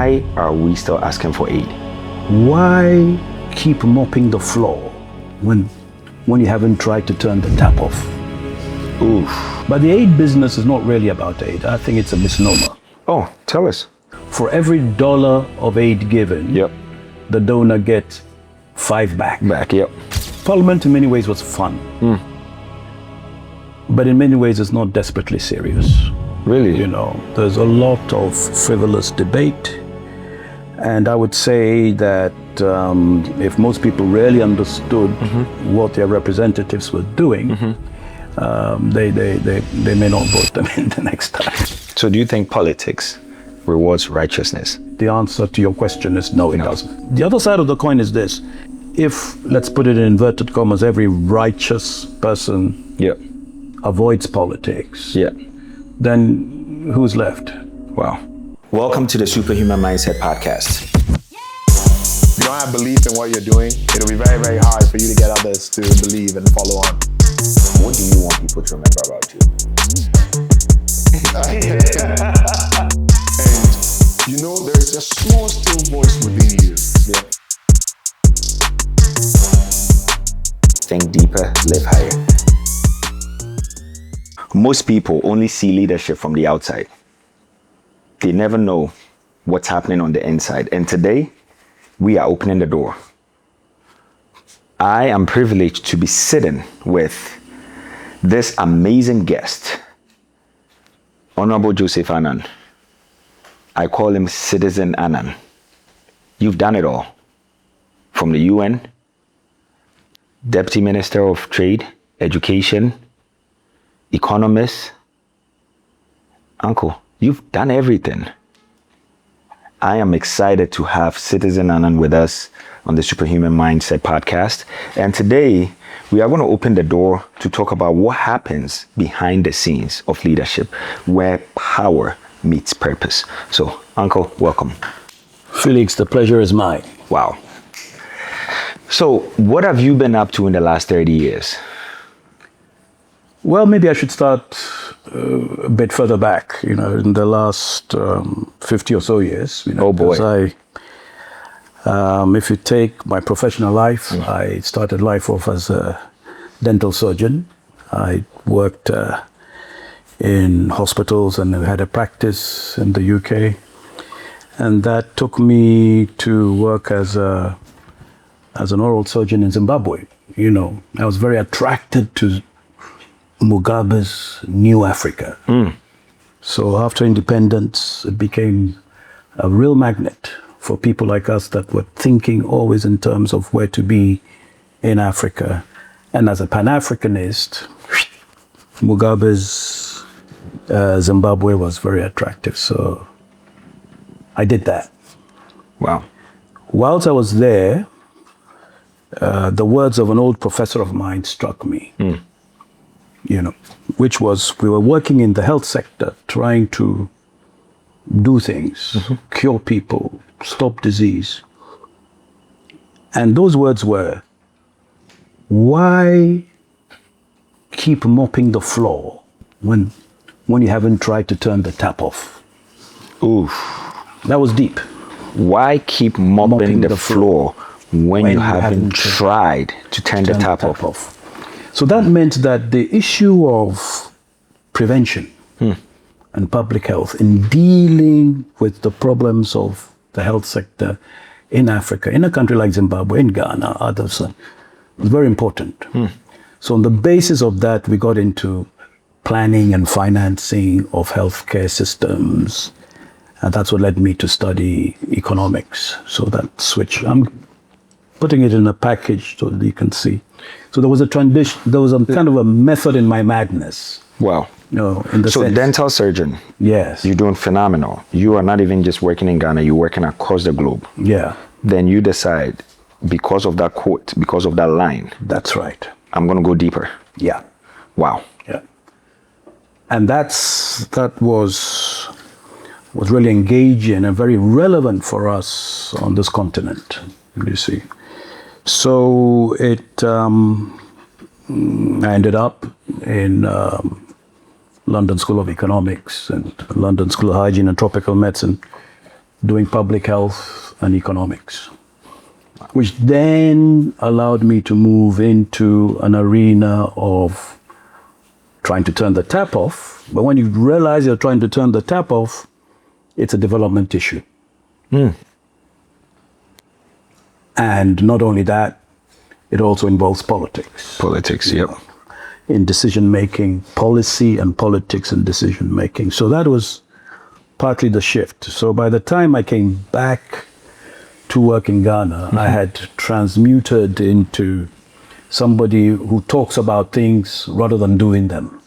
why are we still asking for aid? Why keep mopping the floor when you haven't tried to turn the tap off? Oof. But the aid business is not really about aid. I think it's a misnomer. Oh, tell us. For every $1 of aid given, Yep. the donor gets 5 back. Yep. Parliament in many ways was fun. But in many ways it's not desperately serious. Really? You know, there's a lot of frivolous debate. And I would say that if most people really understood what their representatives were doing, they may not vote them in the next time. So do you think politics rewards righteousness? The answer to your question is no, it doesn't. The other side of the coin is this. If, let's put it in inverted commas, every righteous person avoids politics, then who's left? Wow. Welcome to the SuperHuman Mindset Podcast. If you don't have belief in what you're doing, it'll be very, very hard for you to get others to believe and follow on. What do you want people to remember about you? And you know, there's a small, still voice within you. Think deeper, live higher. Most people only see leadership from the outside. They never know what's happening on the inside. And today, we are opening the door. I am privileged to be sitting with this amazing guest, Honorable Joseph Annan. I call him Citizen Annan. You've done it all. From the UN, Deputy Minister of Trade, Education, Economist. Uncle, you've done everything. I am excited to have Citizen Annan with us on the SuperHuman Mindset Podcast. And today, we are going to open the door to talk about what happens behind the scenes of leadership, where power meets purpose. So, Uncle, welcome. Felix, the pleasure is mine. Wow. So, what have you been up to in the last 30 years? Well, maybe I should start a bit further back, you know, in the last 50 or so years. You know, oh boy. If you take my professional life, I started life off as a dental surgeon. I worked in hospitals and had a practice in the UK. And that took me to work as an oral surgeon in Zimbabwe. You know, I was very attracted to Mugabe's New Africa. So after independence, it became a real magnet for people like us that were thinking always in terms of where to be in Africa. And as a pan-Africanist, Mugabe's Zimbabwe was very attractive. So I did that. Wow. Whilst I was there, the words of an old professor of mine struck me. You know, which was, we were working in the health sector, trying to do things, cure people, stop disease. And those words were, why keep mopping the floor when you haven't tried to turn the tap off? Oof. That was deep. Why keep mopping the floor when you haven't tried to turn the tap off? So that meant that the issue of prevention and public health in dealing with the problems of the health sector in Africa, in a country like Zimbabwe, in Ghana, others, was very important. So on the basis of that, we got into planning and financing of healthcare systems. And that's what led me to study economics. So that switch, I'm putting it in a package so that you can see. So there was a transition, there was a kind of a method in my madness. Wow. You know, in the sense, dental surgeon. Yes. You're doing phenomenal. You are not even just working in Ghana, you're working across the globe. Yeah. Then you decide, because of that quote, because of that line. That's right. I'm going to go deeper. Yeah. Wow. Yeah. And that was really engaging and very relevant for us on this continent, you see. So I ended up in London School of Economics and London School of Hygiene and Tropical Medicine. doing public health and economics, which then allowed me to move into an arena of trying to turn the tap off. But when you realize you're trying to turn the tap off, it's a development issue. And not only that, it also involves politics. Politics, yep. In decision making, policy and politics and decision making. So that was partly the shift. So by the time I came back to work in Ghana, I had transmuted into somebody who talks about things rather than doing them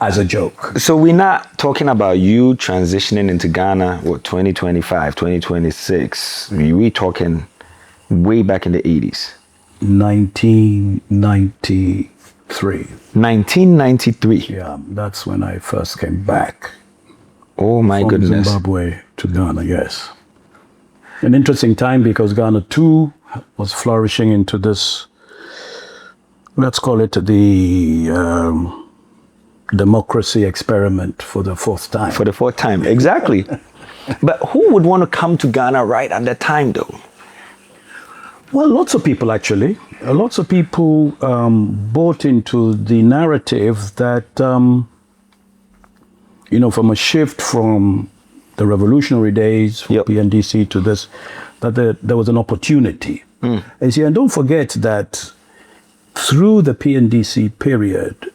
as a joke. So we're not talking about you transitioning into Ghana, 2025, 2026. We're talking way back in the 80s. 1993. 1993. Yeah, that's when I first came back. Oh my goodness. From Zimbabwe to Ghana, yes. An interesting time because Ghana too was flourishing into this, let's call it the democracy experiment for the fourth time. For the fourth time, exactly. But who would want to come to Ghana right at that time though? Well, lots of people actually. Lots of people bought into the narrative that, from a shift from the revolutionary days, from PNDC to this, that there was an opportunity. And see, and don't forget that through the PNDC period,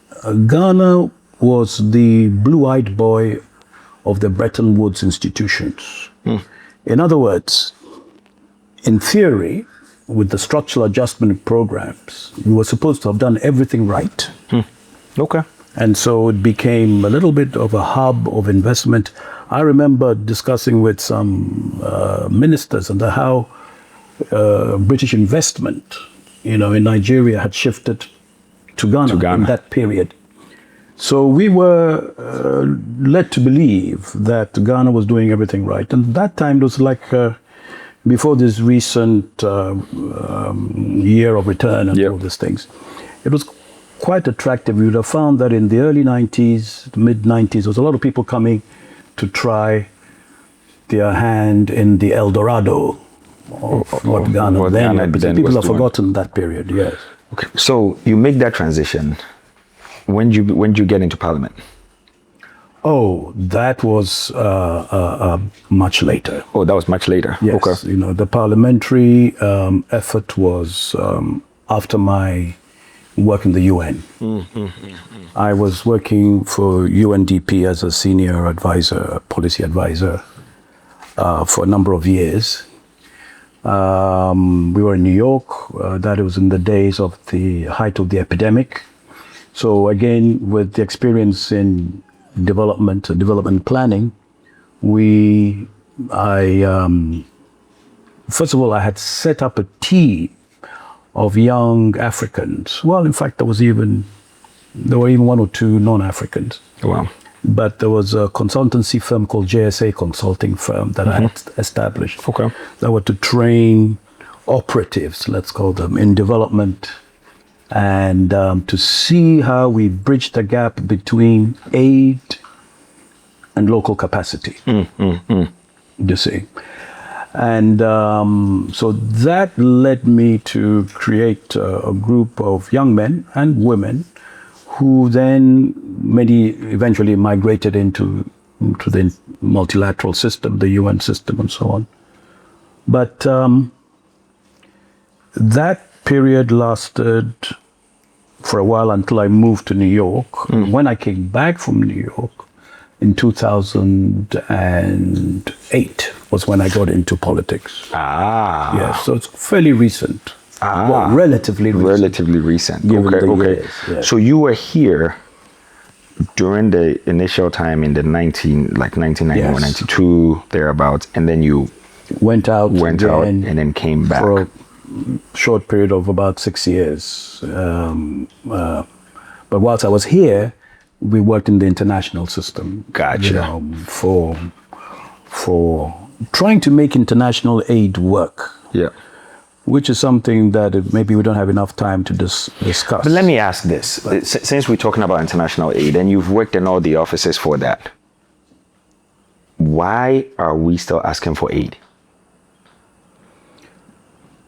Ghana was the blue-eyed boy of the Bretton Woods institutions. In other words, in theory, with the structural adjustment programs, we were supposed to have done everything right. Okay. And so it became a little bit of a hub of investment. I remember discussing with some ministers and how British investment, in Nigeria had shifted to Ghana in that period. So we were led to believe that Ghana was doing everything right. And that time it was like before this recent year of return and all these things. It was quite attractive. You would have found that in the early 90s, mid-90s, there was a lot of people coming to try their hand in the El Dorado of what Ghana then represented. People have forgotten that period, yes. Okay, so you make that transition. When did you get into Parliament? Oh, that was much later. Oh, that was much later. Yes, okay. The parliamentary effort was after my work in the UN. I was working for UNDP as a senior advisor, policy advisor, for a number of years. We were in New York. That was in the days of the height of the epidemic. So again, with the experience in development planning, first of all, I had set up a team of young Africans. Well, in fact, there were even one or two non-Africans. Wow. But there was a consultancy firm called JSA Consulting Firm that I had established. Okay. That were to train operatives, let's call them, in development and to see how we bridge the gap between aid and local capacity. You see. And so that led me to create a group of young men and women who then eventually migrated into the multilateral system, the UN system and so on. But that period lasted for a while until I moved to New York. When I came back from New York in 2008 was when I got into politics. Yes, so it's fairly recent. Well, relatively recent. Relatively recent. Okay. Years, yes. So you were here during the initial time in the 1991, yes. 92, thereabouts, and then you went out and then came back. For a short period of about 6 years. But whilst I was here, we worked in the international system. Gotcha. For trying to make international aid work. Yeah. Which is something that maybe we don't have enough time to discuss. But let me ask this. Since we're talking about international aid and you've worked in all the offices for that, why are we still asking for aid?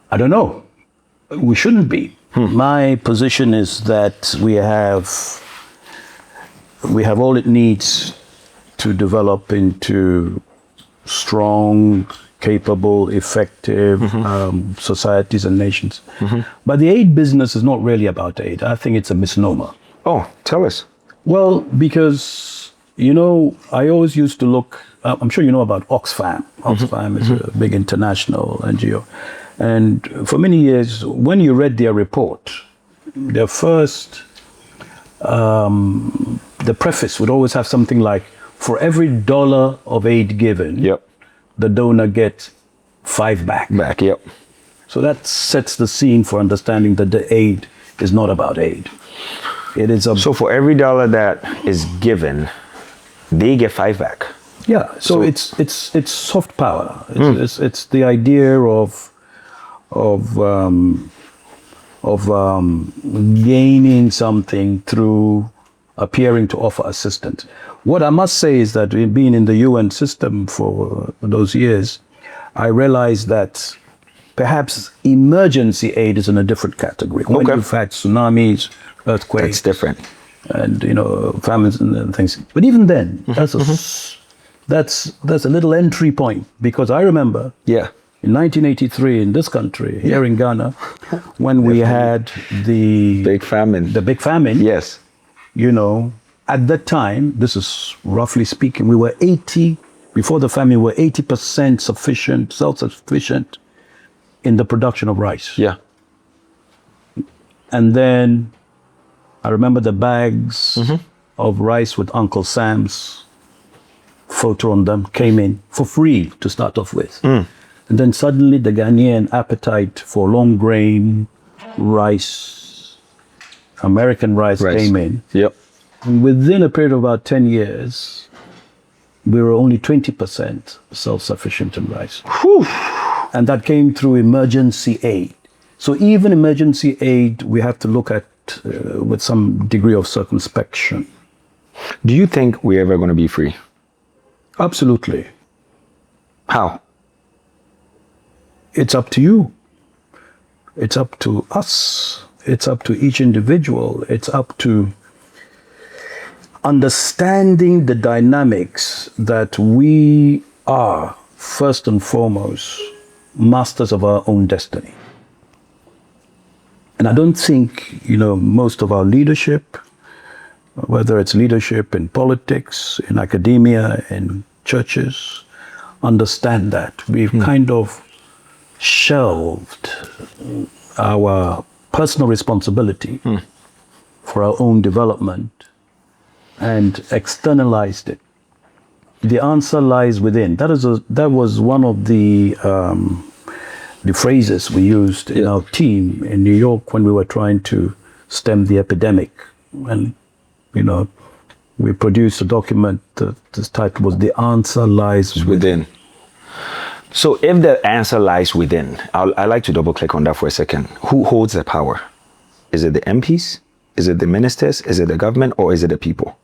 I don't know. We shouldn't be. My position is that we have all it needs to develop into strong, capable, effective societies and nations. But the aid business is not really about aid. I think it's a misnomer. Oh, tell us. Well, because, you know, I always used to look, I'm sure you know about Oxfam. Oxfam is a big international NGO. And for many years, when you read their report, their first, the preface would always have something like, for every $1 of aid given, the donor gets $5 back. So that sets the scene for understanding that the aid is not about aid. It is so for every $1 that is given, they get $5 back. Yeah. So it's soft power. It's the idea of gaining something through appearing to offer assistance. What I must say is that being in the UN system for those years, I realized that perhaps emergency aid is in a different category. When you've had tsunamis, earthquakes, that's different, and you know, famines and things. But even then, that's a little entry point, because I remember, in 1983 in this country, here in Ghana, when we had the big famine. Yes. You know, at that time, this is roughly speaking, we were before the famine, we were 80% sufficient, self-sufficient in the production of rice. Yeah. And then I remember the bags of rice with Uncle Sam's photo on them came in for free to start off with. And then suddenly the Ghanaian appetite for long grain rice, American rice came in. And within a period of about 10 years, we were only 20% self-sufficient in rice. And that came through emergency aid. So even emergency aid, we have to look at with some degree of circumspection. Do you think we're ever going to be free? Absolutely. How? It's up to you. It's up to us. It's up to each individual. It's up to understanding the dynamics that we are, first and foremost, masters of our own destiny. And I don't think, you know, most of our leadership, whether it's leadership in politics, in academia, in churches, understand that. We've kind of shelved our personal responsibility for our own development and externalized it. The answer lies within. That was one of the phrases we used in our team in New York when we were trying to stem the epidemic. And, you know, we produced a document that this title was "The Answer Lies Within." So if the answer lies within, I'd like to double click on that for a second. Who holds the power? Is it the MPs? Is it the ministers? Is it the government? Or is it the people?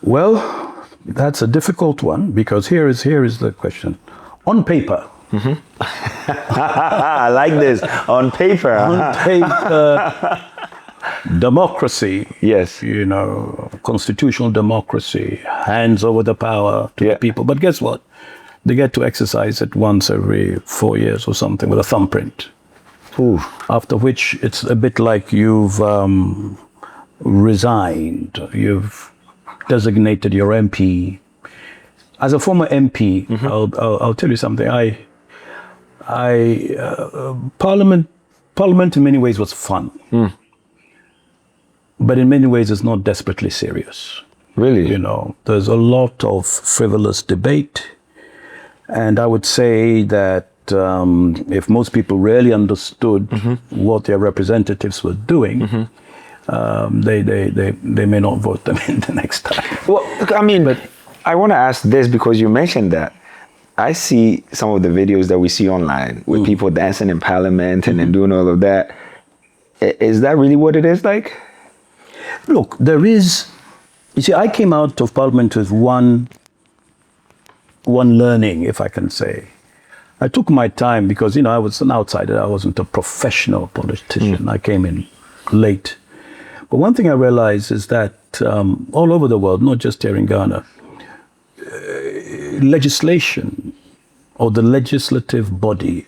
Well, that's a difficult one, because here is the question. On paper. I like this. On paper. On paper, democracy. Yes. You know, constitutional democracy, hands over the power to the people. But guess what? They get to exercise it once every 4 years or something with a thumbprint. After which it's a bit like you've resigned. You've designated your MP. As a former MP, I'll tell you something. Parliament in many ways was fun. But in many ways it's not desperately serious. Really? You know, there's a lot of frivolous debate. And I would say that if most people really understood what their representatives were doing, they may not vote them in the next time. Well, I mean, but I want to ask this because you mentioned that. I see some of the videos that we see online with people dancing in Parliament and then doing all of that. Is that really what it is like? Look, there is You see, I came out of Parliament with one learning, if I can say. I took my time because, I was an outsider. I wasn't a professional politician. I came in late. But one thing I realized is that all over the world, not just here in Ghana, legislation or the legislative body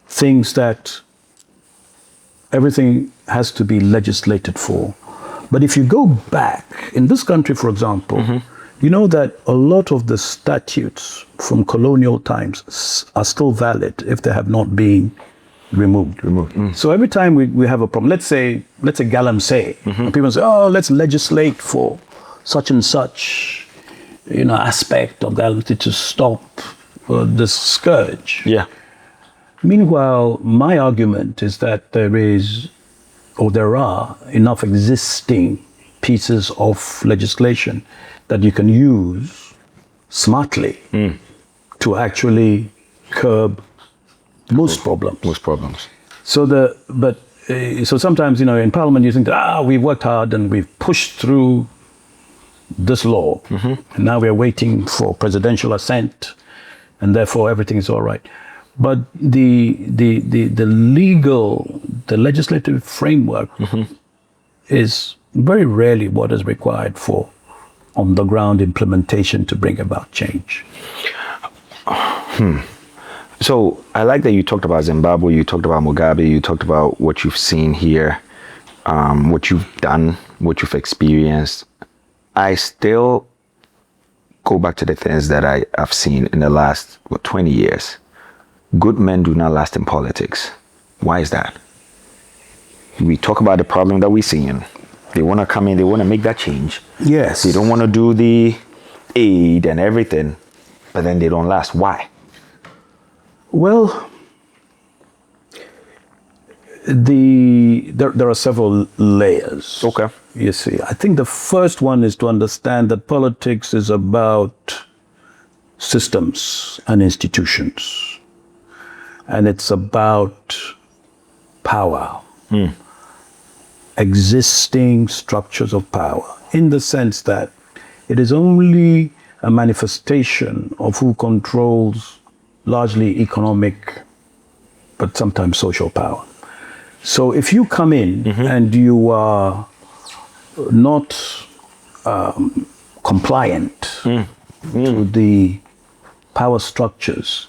thinks that everything has to be legislated for. But if you go back, in this country, for example, you know that a lot of the statutes from colonial times are still valid if they have not been removed. So every time we have a problem, let's say galamsey, and people say, oh, let's legislate for such and such, aspect of galamsey to stop this scourge. Yeah. Meanwhile, my argument is that there are enough existing pieces of legislation that you can use smartly to actually curb most problems. So so sometimes, in Parliament you think, we've worked hard and we've pushed through this law, and now we're waiting for presidential assent, and therefore everything is all right. But the legislative framework is very rarely what is required for on-the-ground implementation to bring about change. So I like that you talked about Zimbabwe, you talked about Mugabe, you talked about what you've seen here, what you've done, what you've experienced. I still go back to the things that I have seen in the last 20 years. Good men do not last in politics. Why is that? We talk about the problem that we're seeing. They want to come in, they want to make that change. Yes. They don't want to do the aid and everything, but then they don't last. Why? Well, there are several layers. Okay. You see, I think the first one is to understand that politics is about systems and institutions. And it's about power. Existing structures of power, in the sense that it is only a manifestation of who controls largely economic, but sometimes social power. So if you come in and you are not compliant to the power structures,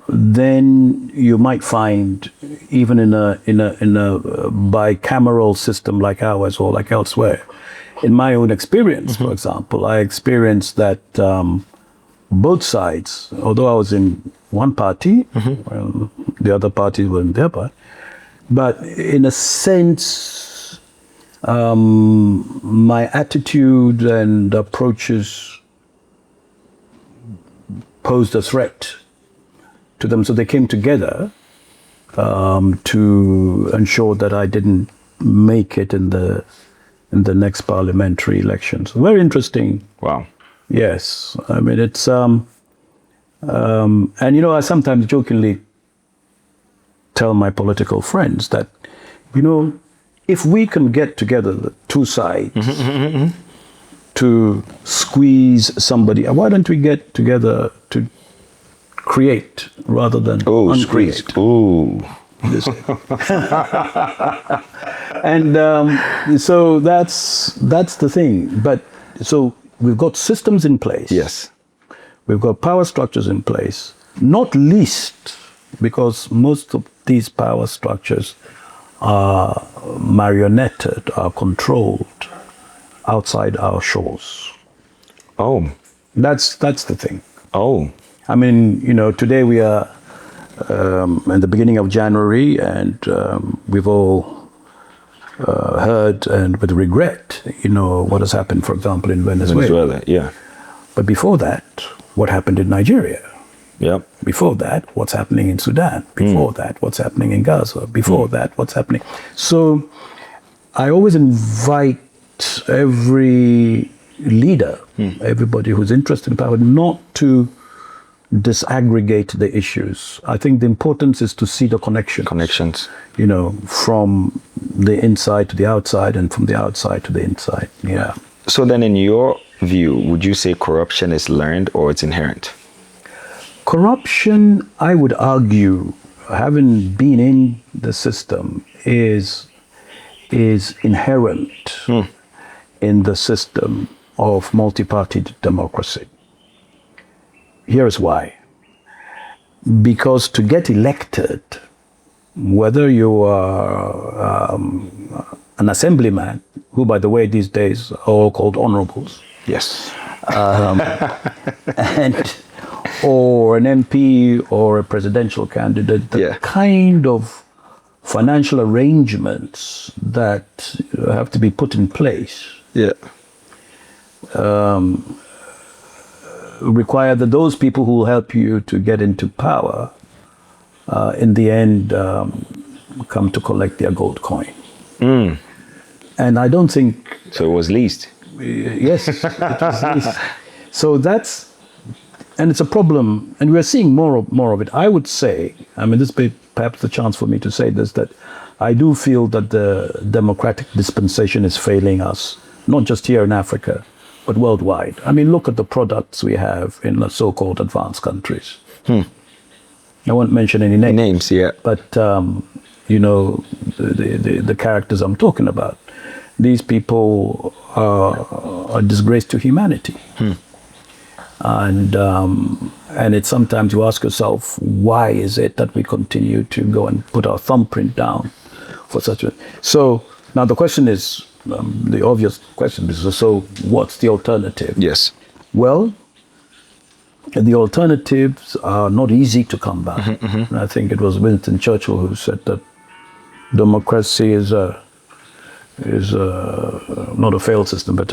then you might find, even in a bicameral system like ours or like elsewhere, in my own experience, for example, I experienced that both sides, although I was in one party, well, the other parties were in their part, but in a sense, my attitude and approaches posed a threat to them, so they came together to ensure that I didn't make it in the next parliamentary elections. Very interesting. Wow. Yes, I mean it's and I sometimes jokingly tell my political friends that if we can get together the two sides to squeeze somebody, why don't we get together to create rather than uncreate? And so that's the thing. But so we've got systems in place. Yes. We've got power structures in place, not least because most of these power structures are marionetted, are controlled outside our shores. Oh. That's the thing. Oh. I mean, today we are in the beginning of January, and we've all heard, and with regret, what has happened, for example, in Venezuela. Yeah. But before that, what happened in Nigeria? Yep. Before that, what's happening in Sudan? Before that, what's happening in Gaza? Before that, what's happening? So I always invite every leader, everybody who's interested in power, not to disaggregate the issues. I think the importance is to see the connections. Connections. From the inside to the outside and from the outside to the inside. Yeah. So then in your view, would you say corruption is learned or it's inherent? Corruption, I would argue, having been in the system, is inherent in the system of multi-party democracy. Here's why. Because to get elected, whether you are an assemblyman, who, by the way, these days are all called honorables, Yes. and or an MP or a presidential candidate, the kind of financial arrangements that have to be put in place require that those people who will help you to get into power in the end come to collect their gold coin. And I don't think... So it was leased. Yes, it was leased. So that's... And it's a problem, and we're seeing more of it. I would say, I mean, this may perhaps the chance for me to say this, that I do feel that the democratic dispensation is failing us, not just here in Africa, but worldwide. I mean, look at the products we have in the so-called advanced countries. I won't mention any names. But, you know, the characters I'm talking about, these people are a disgrace to humanity. And it's sometimes you ask yourself, why is it that we continue to go and put our thumbprint down for such a... So now the question is, the obvious question is, so what's the alternative? Yes. Well, the alternatives are not easy to come by. And I think it was Winston Churchill who said that democracy is not a failed system, but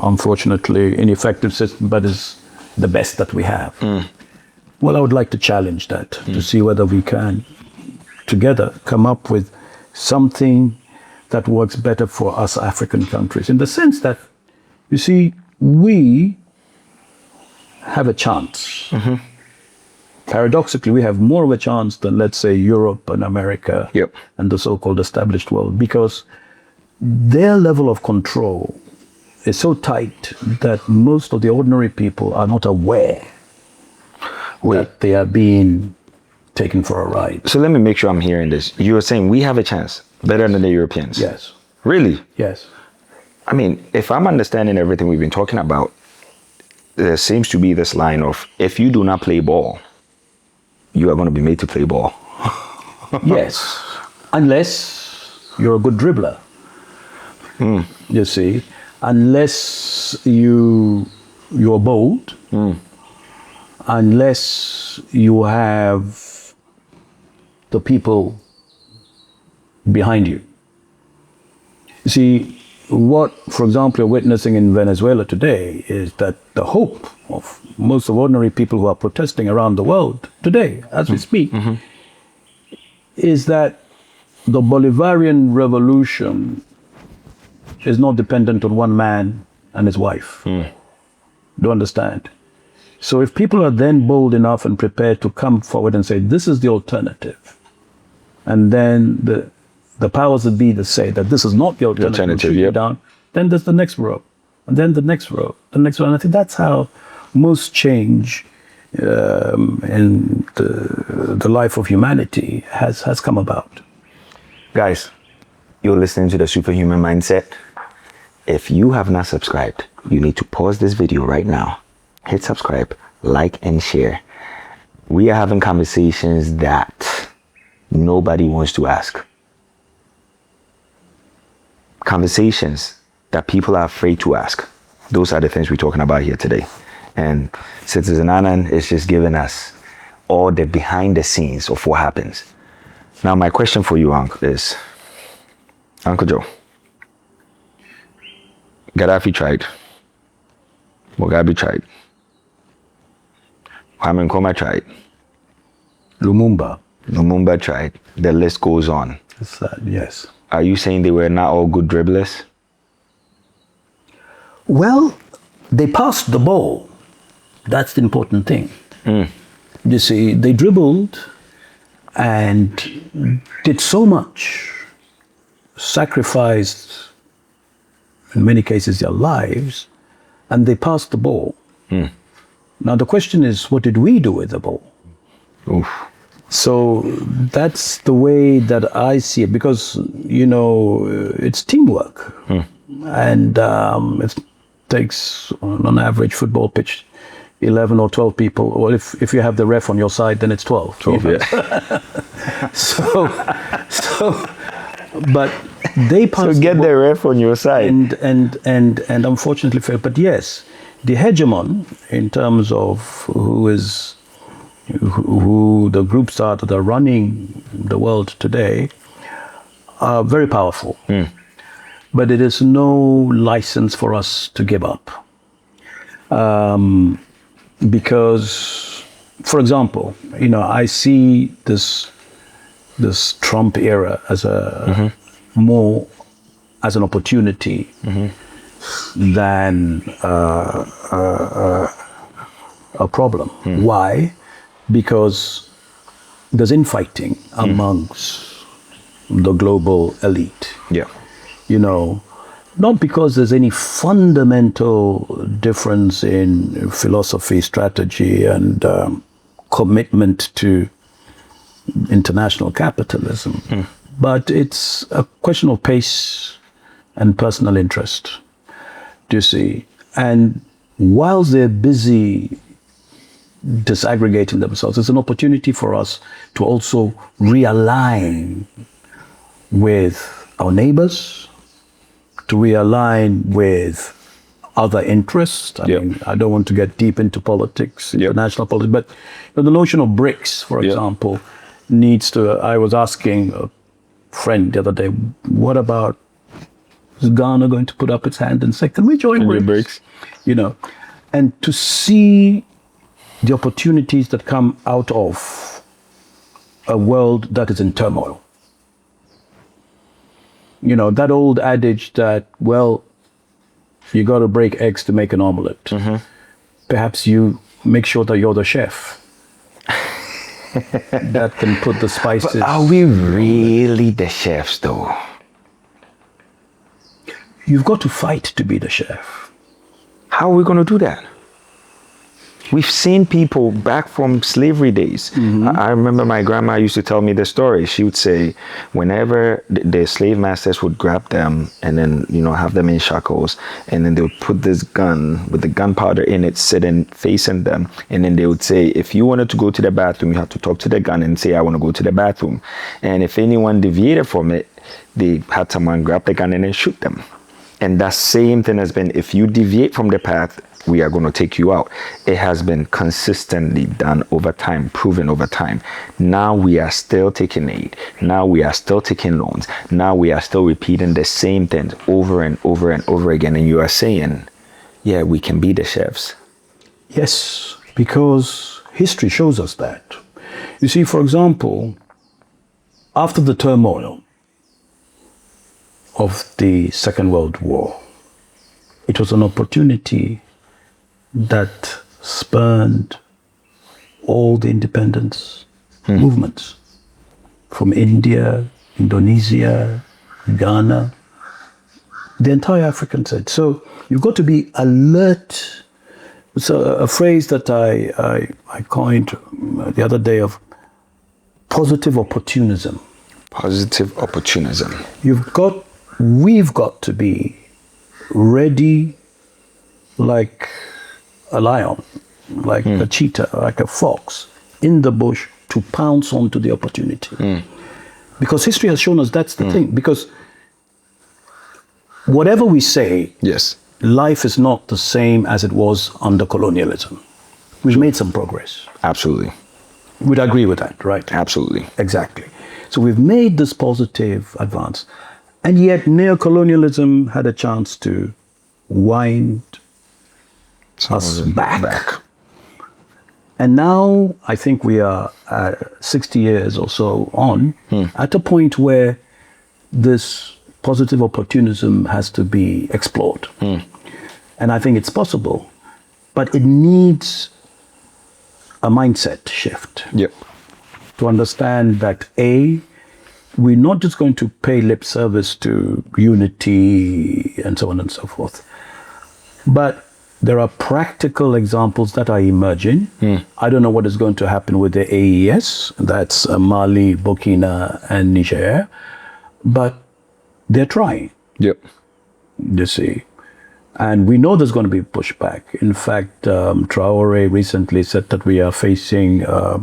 unfortunately ineffective system, but is the best that we have. Well, I would like to challenge that to see whether we can together come up with something that works better for us African countries, in the sense that, you see, we have a chance. Paradoxically, we have more of a chance than, let's say, Europe and America and the so-called established world, because their level of control is so tight that most of the ordinary people are not aware that they are being taken for a ride. So let me make sure I'm hearing this. You are saying we have a chance better than the Europeans? Yes. Really? Yes. I mean, if I'm understanding everything we've been talking about, there seems to be this line of, if you do not play ball, you are going to be made to play ball. Yes. Unless you're a good dribbler. You see, unless you're bold, unless you have the people behind you. You see, what, for example, you're witnessing in Venezuela today is that the hope of most of ordinary people who are protesting around the world today, as we speak, is that the Bolivarian revolution is not dependent on one man and his wife. Do you understand? So if people are then bold enough and prepared to come forward and say, this is the alternative, and then the powers that be to say that this is not the alternative, down, then there's the next row, and then the next row, the next row. And I think that's how most change in the life of humanity has come about. Guys, you're listening to the Superhuman Mindset. If you have not subscribed, you need to pause this video right now, hit subscribe, like, and share. We are having conversations that nobody wants to ask. Conversations that people are afraid to ask. Those are the things we're talking about here today. And Citizen Annan is just giving us all the behind the scenes of what happens. Now, my question for you, Uncle, is, Uncle Joe, Gaddafi tried. Mugabe tried. Kwame Nkrumah tried. Lumumba tried. The list goes on. Yes. Are you saying they were not all good dribblers? Well, they passed the ball. That's the important thing. You see, they dribbled and did so much sacrificed, in many cases, their lives, and they passed the ball. Now the question is, what did we do with the ball? Oof. So that's the way that I see it, because, you know, it's teamwork. And it takes, on average, football pitch, 11 or 12 people. Well, if you have the ref on your side, then it's 12. 12, yeah. But they passed. So get the ref on your side. And unfortunately failed. But yes, the hegemon, in terms of who the groups are that are running the world today, are very powerful. But it is no license for us to give up. Because, for example, you know, I see this Trump era as more as an opportunity than a problem. Why? Because there's infighting amongst the global elite. Yeah. You know, not because there's any fundamental difference in philosophy, strategy, and commitment to international capitalism, but it's a question of pace and personal interest, do you see? And whilst they're busy disaggregating themselves, it's an opportunity for us to also realign with our neighbors, to realign with other interests. I mean, I don't want to get deep into politics, international politics, but you know, the notion of BRICS, for example, needs to. I was asking a friend the other day, what about, is Ghana going to put up its hand and say, can we join BRICS? You know, and to see the opportunities that come out of a world that is in turmoil. You know, that old adage that, well, you got to break eggs to make an omelette. Perhaps you make sure that you're the chef that can put the spices. But are we really the chefs, though? You've got to fight to be the chef. How are we going to do that? We've seen people back from slavery days. I remember my grandma used to tell me the story. She would say, whenever the slave masters would grab them and then, you know, have them in shackles, and then they would put this gun with the gunpowder in it, sitting facing them, and then they would say, if you wanted to go to the bathroom, you have to talk to the gun and say, I want to go to the bathroom. And if anyone deviated from it, they had someone grab the gun and then shoot them. And that same thing has been, if you deviate from the path, we are going to take you out. It has been consistently done over time, proven over time. Now we are still taking aid. Now we are still taking loans. Now we are still repeating the same things over and over and over again. And you are saying, yeah, we can be the chefs. Yes, because history shows us that. You see, for example, after the turmoil of the Second World War, it was an opportunity that spurned all the independence movements from India, Indonesia, Ghana, the entire African side. So you've got to be alert. It's a phrase that I coined the other day of positive opportunism. Positive opportunism. We've got to be ready like a lion, like a cheetah, like a fox in the bush to pounce onto the opportunity. Because history has shown us that's the thing. Because whatever we say, life is not the same as it was under colonialism. We've made some progress. Absolutely. We'd agree with that, right? Absolutely. Exactly. So we've made this positive advance. And yet neocolonialism had a chance to wind us back. And now I think we are 60 years or so on at a point where this positive opportunism has to be explored. And I think it's possible, but it needs a mindset shift. To understand that A, we're not just going to pay lip service to unity and so on and so forth, but there are practical examples that are emerging. I don't know what is going to happen with the AES, that's Mali, Burkina, and Niger, but they're trying. Yep. You see. And we know there's going to be pushback. In fact, Traore recently said that we are facing a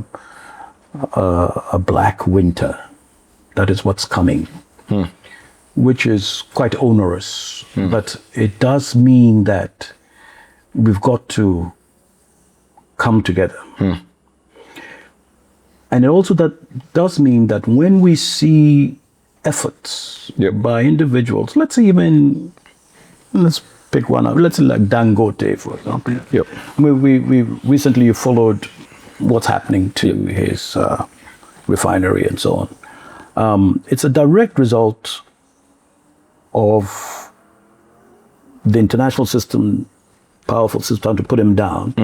black winter. That is what's coming, which is quite onerous. But it does mean that we've got to come together. And it also does mean that when we see efforts by individuals, let's pick one up. Let's say like Dangote, for example. Yep. We recently followed what's happening to his refinery and so on. It's a direct result of the international system, powerful system, to put him down.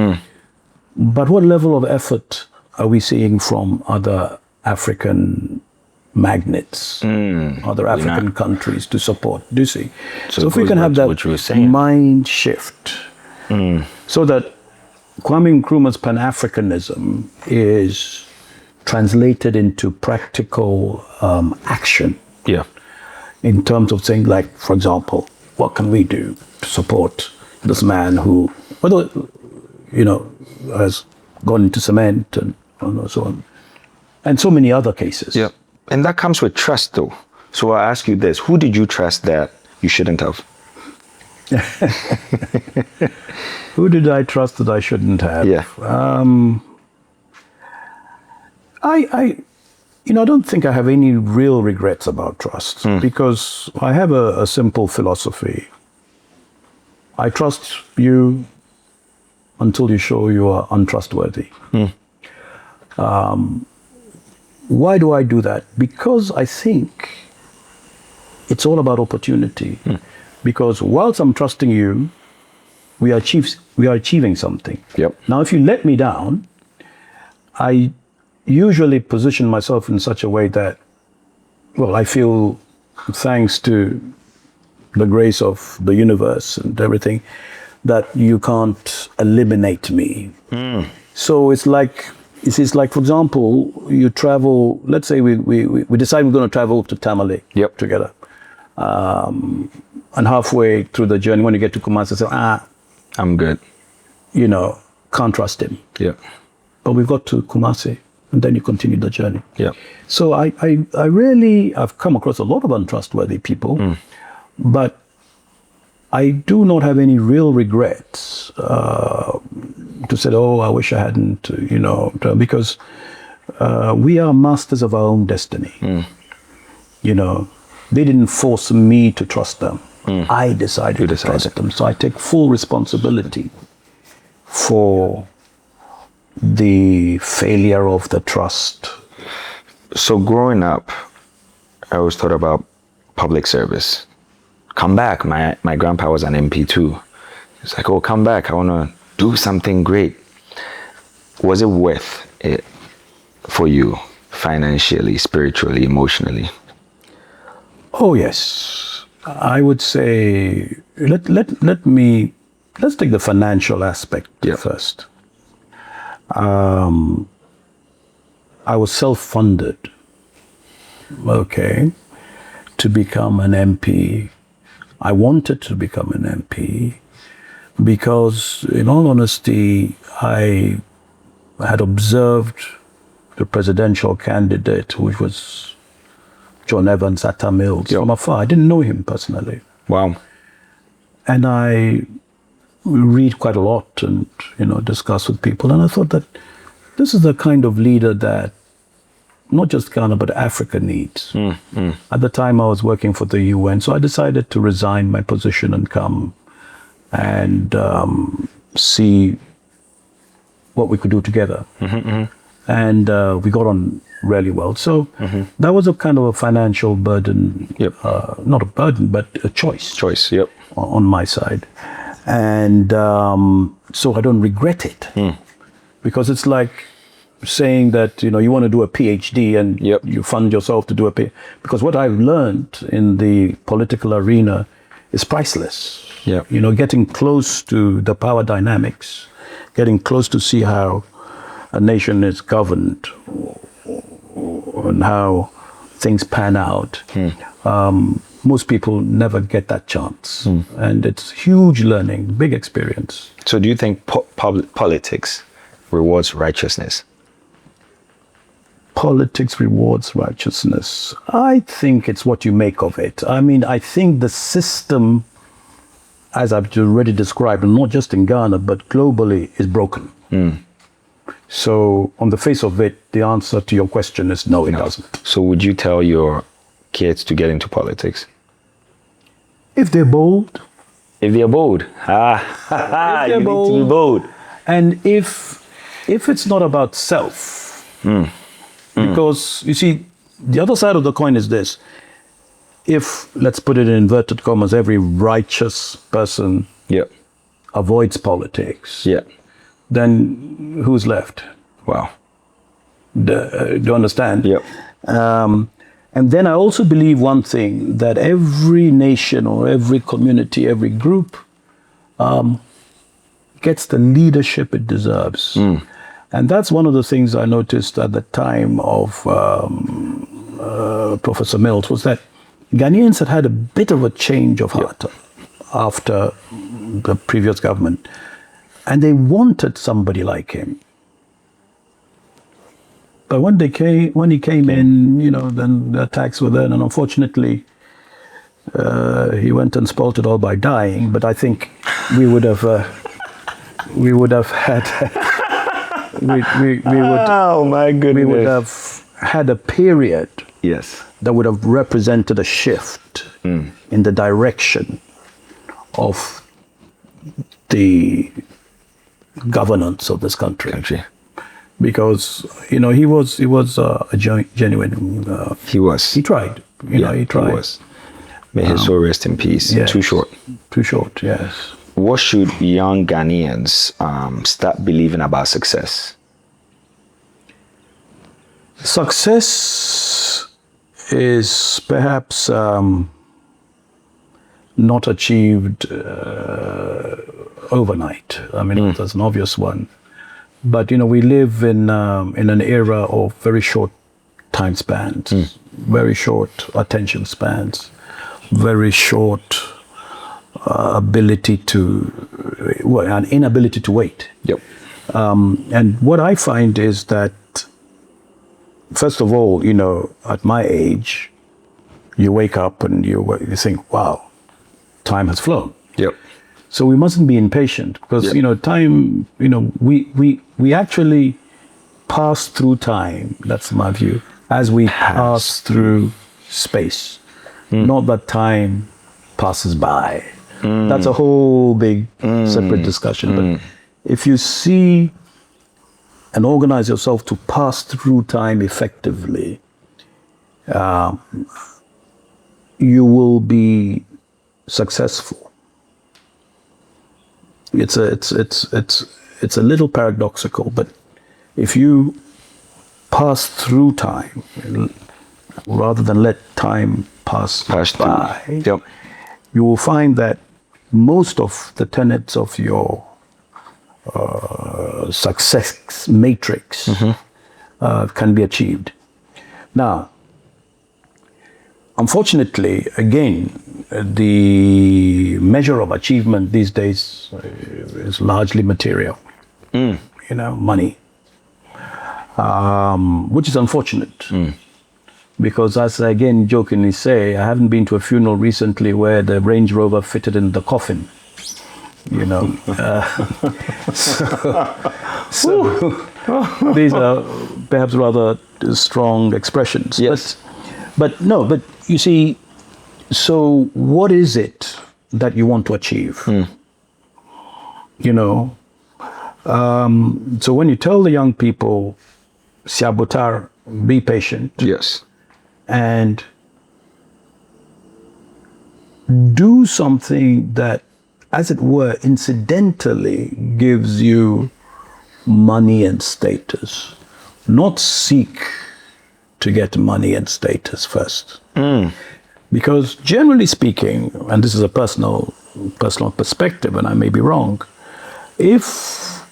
But what level of effort are we seeing from other African magnates, other African countries to support? Do you see? So if we can have that mind shift, so that Kwame Nkrumah's pan-Africanism is translated into practical action. Yeah. In terms of saying, like, for example, what can we do to support this man who, although, has gone into cement and so on, and so many other cases. Yeah. And that comes with trust, though. So I ask you this: who did you trust that you shouldn't have? Who did I trust that I shouldn't have? Yeah. I don't think I have any real regrets about trust, because I have a simple philosophy. I trust you until you show you are untrustworthy. Why do I do that? Because I think it's all about opportunity. Because whilst I'm trusting you, we are achieving something. Yep. Now, if you let me down, I usually position myself in such a way that, well, I feel, thanks to the grace of the universe and everything, that you can't eliminate me. So it's like, for example, you travel, let's say we decide we're going to travel to Tamale together. And halfway through the journey, when you get to Kumasi, say, I'm good. Can't trust him. Yeah. But we've got to Kumasi, and then you continue the journey. Yeah. So I've come across a lot of untrustworthy people, but I do not have any real regrets to say, I wish I hadn't, because we are masters of our own destiny. They didn't force me to trust them. I decided to trust them. So I take full responsibility for the failure of the trust. So growing up, I always thought about public service. Come back. My grandpa was an MP too. It's like, come back. I want to do something great. Was it worth it for you financially, spiritually, emotionally? Oh, yes. I would say, let's take the financial aspect first. I was self-funded, to become an MP. I wanted to become an MP because, in all honesty, I had observed the presidential candidate, which was John Evans Atta Mills, from afar. I didn't know him personally. Wow. And I read quite a lot and, discuss with people. And I thought that this is the kind of leader that not just Ghana, but Africa needs. At the time, I was working for the UN, so I decided to resign my position and come and see what we could do together. And we got on really well. So that was a kind of a financial burden, not a burden, but a choice. On my side. And so I don't regret it, because it's like saying that you want to do a PhD and you fund yourself to do a PhD, because what I've learned in the political arena is priceless. Getting close to the power dynamics, getting close to see how a nation is governed and how things pan out. Most people never get that chance, and it's huge learning, big experience. So do you think politics rewards righteousness? Politics rewards righteousness. I think it's what you make of it. I mean, I think the system, as I've already described, not just in Ghana, but globally, is broken. So on the face of it, the answer to your question is no, it doesn't. So would you tell your kids to get into politics? If they're bold. If they're bold. If they're you bold, need to be bold. And if it's not about self. Because, you see, the other side of the coin is this. If, let's put it in inverted commas, every righteous person avoids politics, then who's left? Wow. Do you understand? And then I also believe one thing, that every nation or every community, every group gets the leadership it deserves. And that's one of the things I noticed at the time of Professor Mills, was that Ghanaians had a bit of a change of heart after the previous government. And they wanted somebody like him. But when he came in, then the attacks were there, and unfortunately, he went and spoilt it all by dying. But I think we would have had, oh my goodness, we would have had a period, that would have represented a shift in the direction of the governance of this country. Because he was a genuine. He tried. He tried. He was. May his soul rest in peace. Yes. Too short. Too short. Yes. What should young Ghanaians start believing about success? Success is perhaps not achieved overnight. I mean, that's an obvious one. But we live in an era of very short time spans, very short attention spans, very short an inability to wait. And what I find is that, first of all, at my age, you wake up and you think, wow, time has flown. So we mustn't be impatient, because time, we actually pass through time. That's my view, as we pass through space. Not that time passes by. That's a whole big separate discussion. But if you see and organize yourself to pass through time effectively, you will be successful. It's a little paradoxical, but if you pass through time rather than let time pass by, you will find that most of the tenets of your success matrix can be achieved. Now, unfortunately, again, the measure of achievement these days is largely material. Money, which is unfortunate. Because, as I again jokingly say, I haven't been to a funeral recently where the Range Rover fitted in the coffin. So these are perhaps rather strong expressions. But you see, so what is it that you want to achieve? So when you tell the young people, Siabotar, be patient. And do something that, as it were, incidentally gives you money and status, not seek to get money and status first. Because generally speaking, and this is a personal perspective, and I may be wrong, if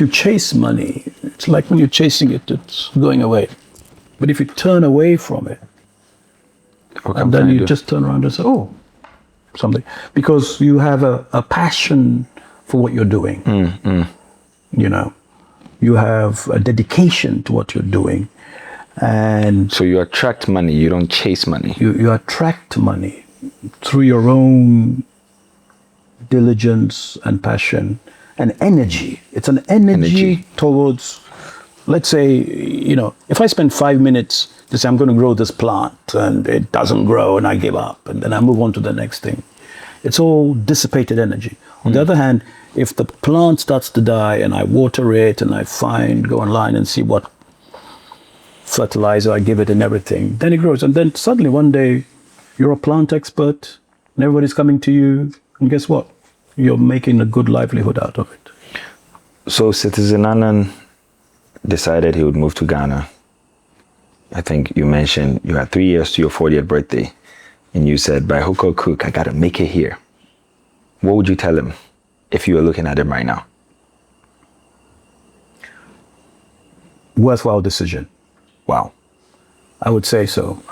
you chase money, it's like when you're chasing it, it's going away. But if you turn away from it, and then you just turn around and say, oh, something. Because you have a passion for what you're doing. You know, you have a dedication to what you're doing. And so you attract money, you don't chase money. You attract money through your own diligence and passion and energy. It's an energy towards, let's say, you know, if I spend 5 minutes to say I'm going to grow this plant and it doesn't grow and I give up and then I move on to the next thing. It's all dissipated energy. On the other hand, if the plant starts to die and I water it and I go online and see what fertilizer I give it and everything, then it grows. And then suddenly one day you're a plant expert and everybody's coming to you, and guess what? You're making a good livelihood out of it. So Citizen Annan decided he would move to Ghana. I think you mentioned you had 3 years to your 40th birthday, and you said, by hook or crook, I gotta make it here. What would you tell him if you were looking at him right now? Worthwhile decision. Wow. I would say so.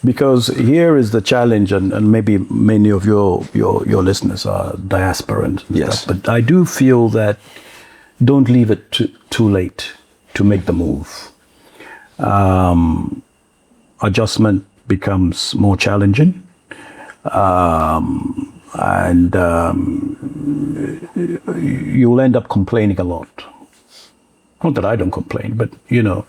Because here is the challenge, and maybe many of your listeners are diasporans. Yes. But I do feel that don't leave it too late to make the move. Adjustment becomes more challenging. And you'll end up complaining a lot. Not that I don't complain, but you know,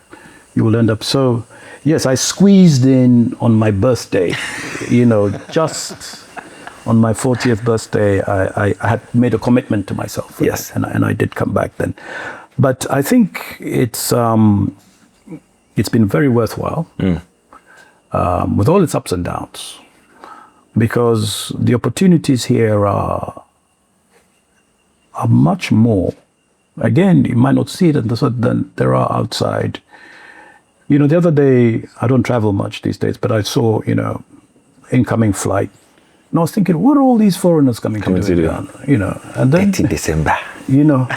you will end up so. Yes, I squeezed in on my birthday. You know, just on my 40th birthday, I had made a commitment to myself. Yes, and I did come back then. But I think it's been very worthwhile with all its ups and downs, because the opportunities here are much more. Again, you might not see it than there are outside. You know, the other day, I don't travel much these days, but I saw, you know, incoming flight. And I was thinking, what are all these foreigners coming to do? You know, and then 30 December. You know,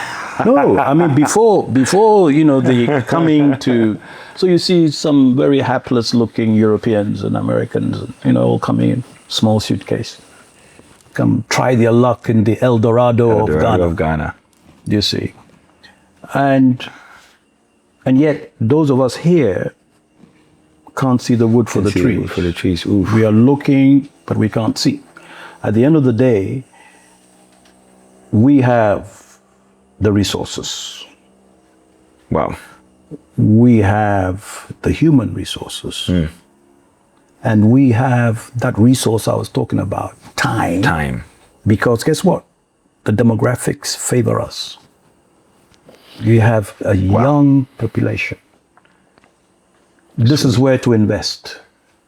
no, I mean, before, you know, the coming to, so you see some very hapless looking Europeans and Americans, you know, all coming in, small suitcase. Come try their luck in the El Dorado of Ghana. You see. And yet, those of us here can't see the wood for the trees. Oof. We are looking, but we can't see. At the end of the day, we have the resources. Wow. We have the human resources. And we have that resource I was talking about, time. Because guess what? The demographics favor us. You have a young population. This is where to invest.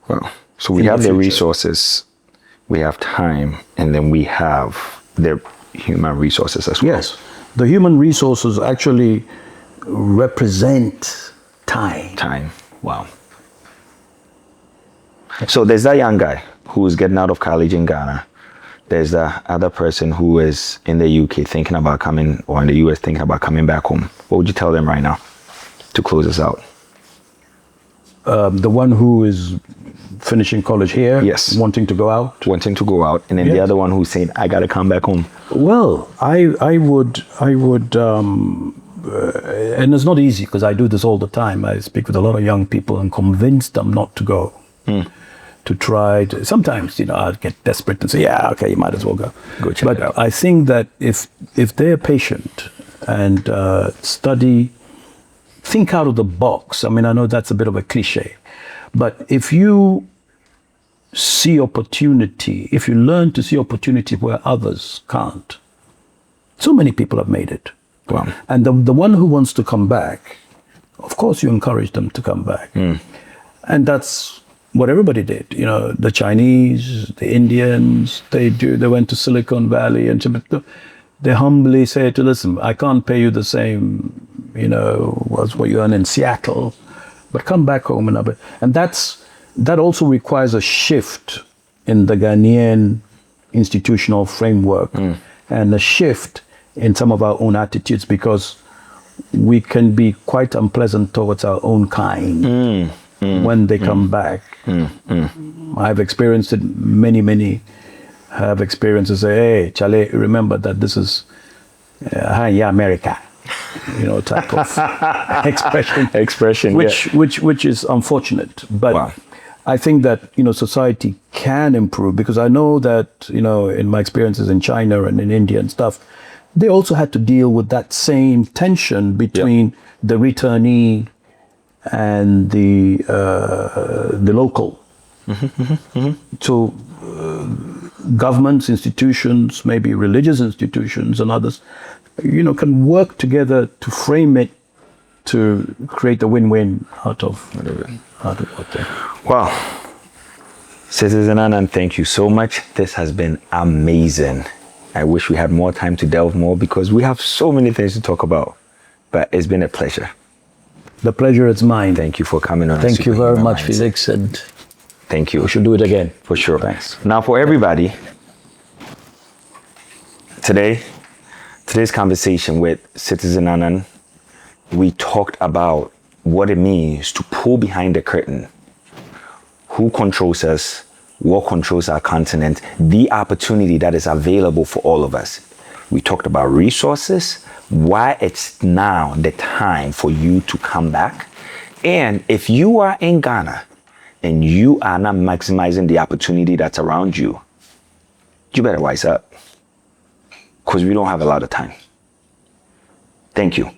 Wow. So we have the resources, we have time, and then we have the human resources as well. Yes. The human resources actually represent time. Time. Wow. So there's that young guy who's getting out of college in Ghana. There's the other person who is in the UK thinking about coming, or in the US thinking about coming back home. What would you tell them right now to close us out? The one who is finishing college here, yes, wanting to go out, and then the other one who's saying, "I got to come back home." Well, I would, and it's not easy because I do this all the time. I speak with a lot of young people and convince them not to go. To try to, sometimes, you know, I'd get desperate and say, yeah, okay, you might as well go check it out. But I think that if they're patient and study, think out of the box. I mean, I know that's a bit of a cliche, but if you see opportunity, if you learn to see opportunity where others can't, so many people have made it. Wow. And the one who wants to come back, of course you encourage them to come back. And that's what everybody did. You know, the Chinese, the Indians, they went to Silicon Valley and they humbly say to, listen, I can't pay you the same was what you earn in Seattle, but come back home and that also requires a shift in the Ghanaian institutional framework and a shift in some of our own attitudes, because we can be quite unpleasant towards our own kind when they come back. I've experienced it. Many have experienced it. Say, hey, Charlie, remember that this is America, type of expression, which is unfortunate. But wow. I think that society can improve, because I know that in my experiences in China and in India and stuff, they also had to deal with that same tension between the returnee and the local. So governments, institutions, maybe religious institutions and others, can work together to frame it to create a win-win out of what they. Wow. Citizen Annan, thank you so much. This has been amazing. I wish we had more time to delve more, because we have so many things to talk about. But it's been a pleasure. The pleasure is mine. Thank you for coming on. Thank you very much, Felix, and thank you. We should do it again. For sure. Thanks. Now, for everybody, today's conversation with Citizen Annan, we talked about what it means to pull behind the curtain. Who controls us? What controls our continent? The opportunity that is available for all of us. We talked about resources, why it's now the time for you to come back. And if you are in Ghana and you are not maximizing the opportunity that's around you, you better wise up, because we don't have a lot of time. Thank you.